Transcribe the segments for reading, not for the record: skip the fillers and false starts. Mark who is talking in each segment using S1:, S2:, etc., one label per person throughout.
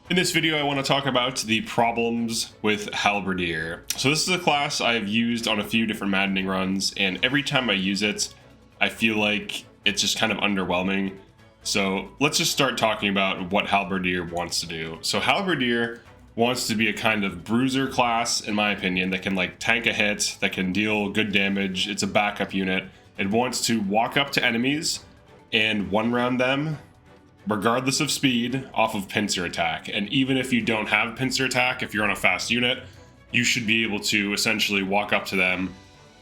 S1: In this video, I want to talk about the problems with Halberdier. So this is a class I've used on a few different maddening runs, and every time I use it, I feel like it's just kind of underwhelming. So let's just start talking about what Halberdier wants to do. So Halberdier wants to be a kind of bruiser class, in my opinion, that can like tank a hit, that can deal good damage. It's a backup unit. It wants to walk up to enemies and one round them regardless of speed, off of pincer attack. And even if you don't have pincer attack, if you're on a fast unit, you should be able to essentially walk up to them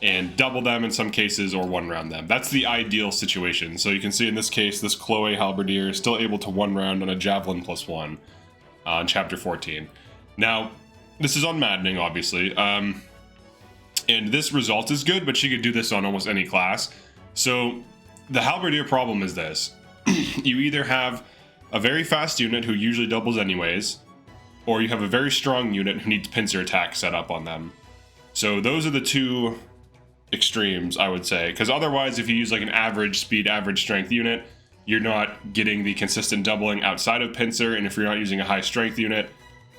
S1: and double them in some cases or one round them. That's the ideal situation. So you can see in this case, this Chloe Halberdier is still able to one round on a Javelin +1 in Chapter 14. Now, this is on maddening, obviously. And this result is good, but she could do this on almost any class. So the Halberdier problem is this. You either have a very fast unit who usually doubles anyways, or you have a very strong unit who needs pincer attack set up on them. So those are the two extremes, I would say, because otherwise if you use like an average speed, average strength unit, you're not getting the consistent doubling outside of pincer, and if you're not using a high strength unit,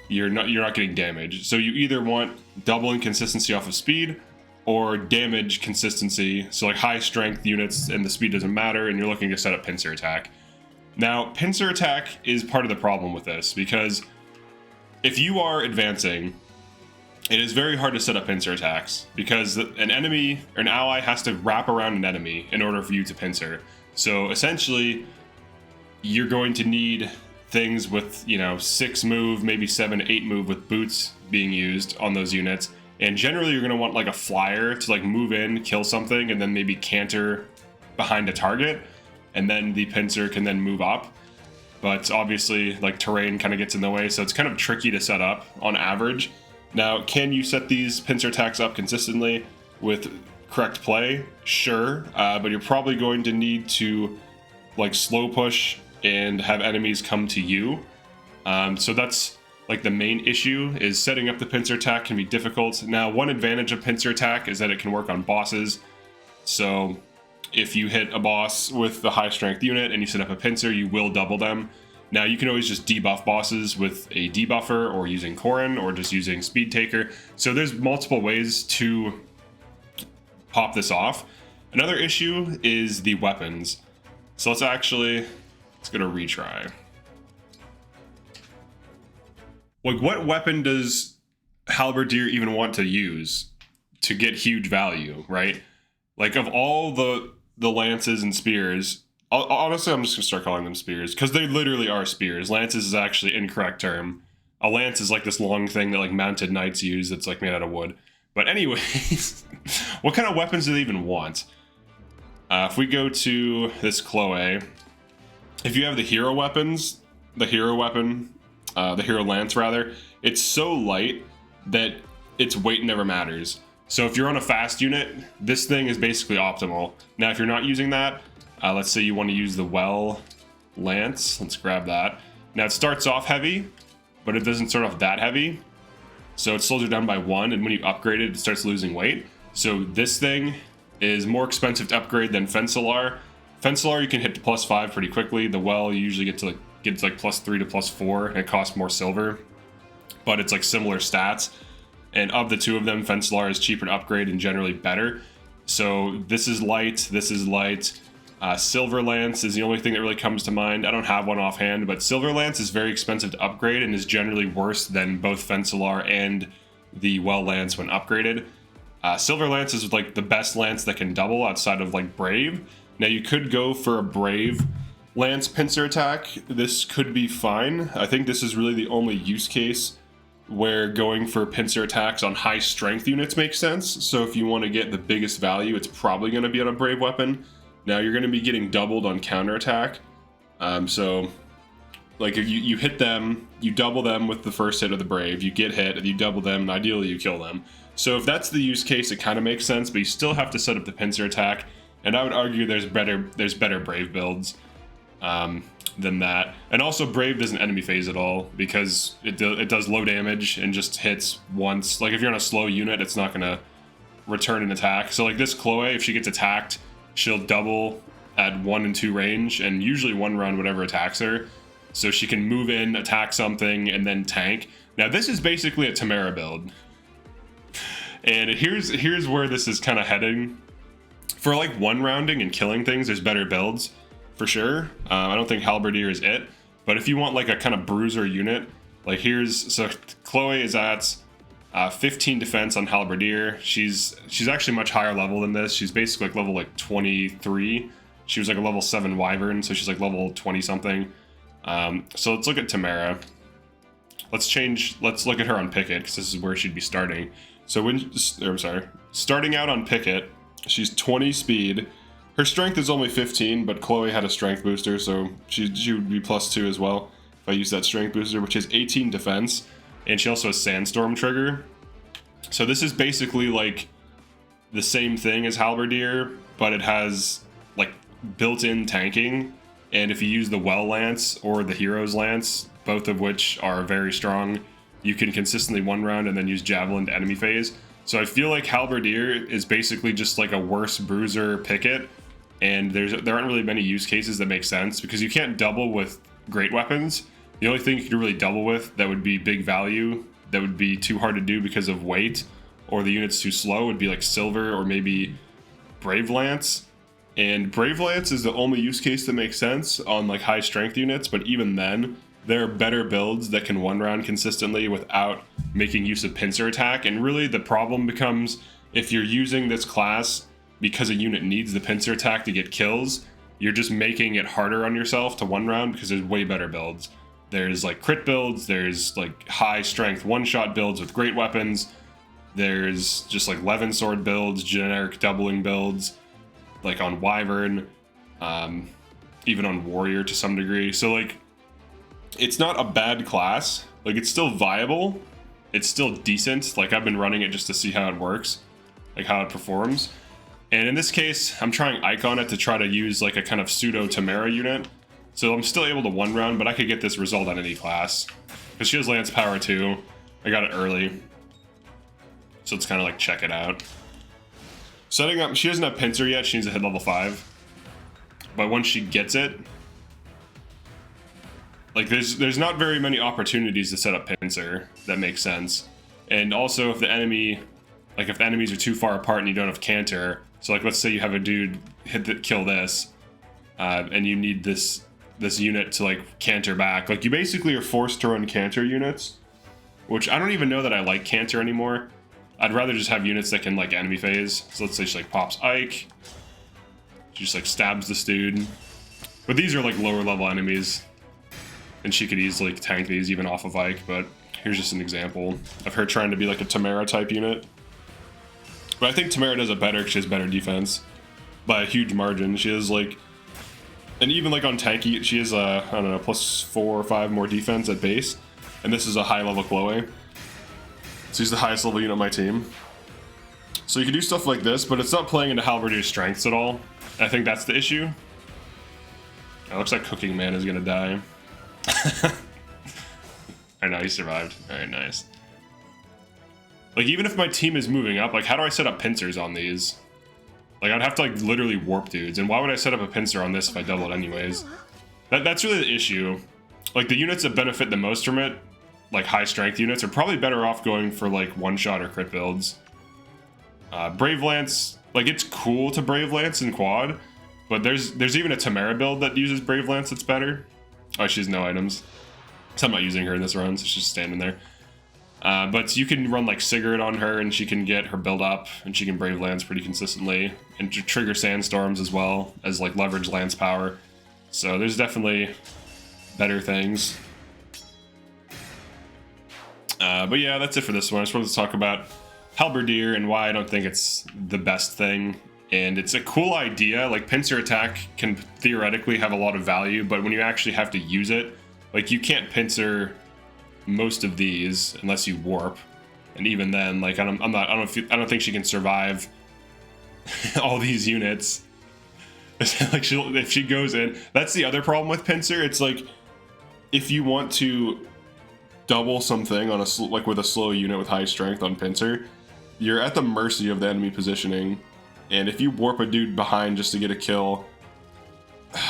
S1: you're not getting damage. So you either want doubling consistency off of speed, or damage consistency, so like high strength units and the speed doesn't matter, and you're looking to set up pincer attack. Now, pincer attack is part of the problem with this, because if you are advancing, it is very hard to set up pincer attacks, because an enemy or an ally has to wrap around an enemy in order for you to pincer. So essentially, you're going to need things with, 6 move, maybe 7, 8 move with boots being used on those units. And generally you're going to want like a flyer to like move in, kill something, and then maybe canter behind a target, and then the pincer can then move up. But obviously like terrain kind of gets in the way, so it's kind of tricky to set up on average. Now, can you set these pincer attacks up consistently with correct play? Sure, but you're probably going to need to like slow push and have enemies come to you. So that's like the main issue, is setting up the pincer attack can be difficult. Now, one advantage of pincer attack is that it can work on bosses. So if you hit a boss with the high strength unit and you set up a pincer, you will double them. Now, you can always just debuff bosses with a debuffer, or using Corrin, or just using Speed Taker. So there's multiple ways to pop this off. Another issue is the weapons. So let's go to retry. Like, what weapon does Halberdier even want to use to get huge value, right? Like, of all the lances and spears, honestly, I'm just gonna start calling them spears, because they literally are spears. Lances is actually an incorrect term. A lance is like this long thing that like mounted knights use that's like made out of wood. But anyways, what kind of weapons do they even want? If we go to this Chloe, if you have the hero weapons, the hero lance rather, it's so light that its weight never matters. So if you're on a fast unit, this thing is basically optimal. Now, if you're not using that, let's say you want to use the well lance. Let's grab that. Now, it starts off heavy, but it doesn't start off that heavy. So it slows you down by 1, and when you upgrade it, it starts losing weight. So this thing is more expensive to upgrade than Fencelar. Fencelar you can hit to +5 pretty quickly. The well you usually get to like +3 to +4, and it costs more silver, but it's like similar stats. And of the two of them, Fencelar is cheaper to upgrade and generally better. So this is light, this is light. Silver Lance is the only thing that really comes to mind. I don't have one offhand, but Silver Lance is very expensive to upgrade and is generally worse than both Fencelar and the Well Lance when upgraded. Silver Lance is like the best lance that can double outside of like Brave. Now, you could go for a Brave lance pincer attack. This could be fine. I think this is really the only use case where going for pincer attacks on high strength units makes sense. So if you want to get the biggest value, it's probably going to be on a Brave weapon. Now, you're going to be getting doubled on counterattack. So like if you hit them, you double them with the first hit of the Brave, you get hit, and you double them, and ideally you kill them. So if that's the use case, it kind of makes sense, but you still have to set up the pincer attack. And I would argue there's better Brave builds than that. And also, Brave doesn't enemy phase at all, because it does low damage and just hits once. Like if you're on a slow unit, it's not going to return an attack. So like this Chloe, if she gets attacked, she'll double at 1 and 2 range, and usually one run whatever attacks her. so she can move in, attack something, and then tank. Now this is basically a Tamara build, and here's where this is kind of heading. For like one rounding and killing things, there's better builds for sure. I don't think Halberdier is it, but if you want like a kind of bruiser unit, like so Chloe is at 15 defense on Halberdier. She's actually much higher level than this. She's basically like level like 23. She was like a level 7 Wyvern, so she's like level 20 something. So let's look at Tamara. Let's look at her on picket, because this is where she'd be starting. So starting out on picket, she's 20 speed. Her strength is only 15, but Chloe had a strength booster, so she would be +2 as well if I use that strength booster, which is 18 defense, and she also has Sandstorm trigger. So this is basically like the same thing as Halberdier, but it has like built-in tanking, and if you use the Well Lance or the Hero's Lance, both of which are very strong, you can consistently one round and then use Javelin to enemy phase. So I feel like Halberdier is basically just like a worse bruiser picket, and there aren't really many use cases that make sense because you can't double with great weapons. The only thing you could really double with that would be big value, that would be too hard to do because of weight, or the unit's too slow, would be like Silver or maybe Brave Lance. And Brave Lance is the only use case that makes sense on like high strength units, but even then, there are better builds that can one round consistently without making use of pincer attack. And really the problem becomes if you're using this class because a unit needs the pincer attack to get kills, you're just making it harder on yourself to one round because there's way better builds. There's like crit builds, there's like high strength one-shot builds with great weapons, there's just like Levin sword builds, generic doubling builds, like on Wyvern, even on Warrior to some degree. So like, it's not a bad class. Like, it's still viable. It's still decent. Like, I've been running it just to see how it works, like how it performs. And in this case, I'm trying Ike on it to try to use like a kind of pseudo Tamara unit. So I'm still able to one round, but I could get this result on any class. Because she has Lance Power too. I got it early. So it's kind of like check it out. Setting up, she doesn't have Pincer yet. She needs to hit level 5. But once she gets it, like there's not very many opportunities to set up Pincer that make sense. And also if the enemy, like if the enemies are too far apart and you don't have Canter, so like let's say you have a dude kill this, and you need this unit to like Canter back, like you basically are forced to run Canter units, which I don't even know that I like Canter anymore. I'd rather just have units that can like enemy phase. So let's say she like pops Ike, she just like stabs this dude. But these are like lower level enemies, and she could easily tank these even off of Ike, but here's just an example of her trying to be like a Tamara type unit. But I think Tamara does it better because she has better defense by a huge margin. She has like, and even like on tanky, she has I don't know, +4 or 5 more defense at base. And this is a high level Chloe. So she's the highest level unit on my team. So you can do stuff like this, but it's not playing into Halberdier's strengths at all. I think that's the issue. It looks like Cooking Man is gonna die. I know, he survived. Alright, nice. Like, even if my team is moving up, like, how do I set up pincers on these? Like, I'd have to, like, literally warp dudes. And why would I set up a pincer on this if I double it anyways? That's really the issue. Like, the units that benefit the most from it, like, high-strength units, are probably better off going for, like, one-shot or crit builds. Brave Lance, like, it's cool to Brave Lance in quad, but there's even a Tamara build that uses Brave Lance that's better. Oh, she has no items. So I'm not using her in this run, so she's just standing there. But you can run like Sigurd on her, and she can get her build up, and she can Brave Lance pretty consistently, and trigger Sandstorms as well as like leverage Lance power. So there's definitely better things. But yeah, that's it for this one. I just wanted to talk about Halberdier and why I don't think it's the best thing. And it's a cool idea. Like, pincer attack can theoretically have a lot of value, but when you actually have to use it, like, you can't pincer most of these unless you warp. And even then, like, I don't think she can survive all these units. Like, if she goes in, that's the other problem with pincer. It's like, if you want to double something on like with a slow unit with high strength on pincer, you're at the mercy of the enemy positioning. And if you warp a dude behind just to get a kill,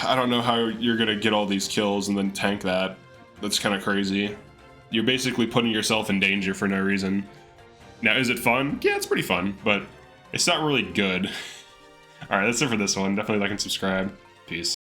S1: I don't know how you're gonna get all these kills and then tank that. That's kind of crazy. You're basically putting yourself in danger for no reason. Now, is it fun? Yeah, it's pretty fun, but it's not really good. Alright, that's it for this one. Definitely like and subscribe. Peace.